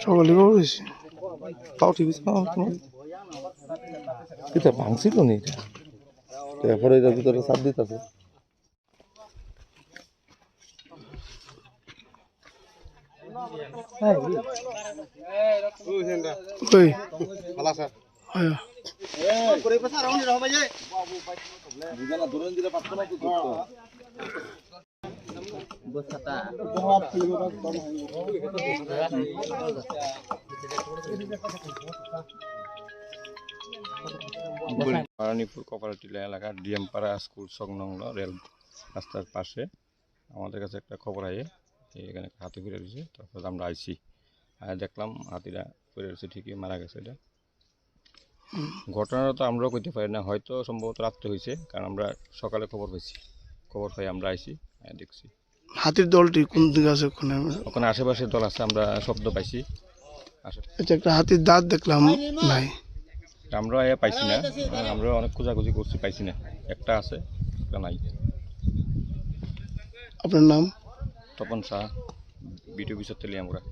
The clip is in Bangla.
সকালে করেছি তাও ঠিক আছে এটা ভাঙছিল নি তারপরে এটার ভিতরে চাপ দিতেছে রানীপুর কপারটিলা এলাকার ডিএমপাড়া স্কুল সংলগ্ন রেল রাস্তার পাশে আমাদের কাছে একটা খবর আয়ে এখানে হাতি ফিরে রয়েছে। তারপর আমরা আইছি দেখলাম হাতিরা ফিরে রয়েছে, ঠিকই মারা গেছে। এটা ঘটনাটা তো আমরাও করতে পারি না, হয়তো সম্ভবত রাত্রে হয়েছে, কারণ আমরা সকালে খবর পাই আমরা আইছি দেখছি। হাতির দলটি কোন দিকে আছে? ওখানে আশেপাশে দল আছে, আমরা শব্দ পাইছি। একটা হাতির দাঁত দেখলাম নাই, আমরা পাইছি না, আমরা অনেক খোঁজাখুঁজি করছি, পাইছি না। একটা আছে, একটা নাই। আপনার নাম? তপন শাহ, বিটিও বিষয় তেলিয়ামুড়া।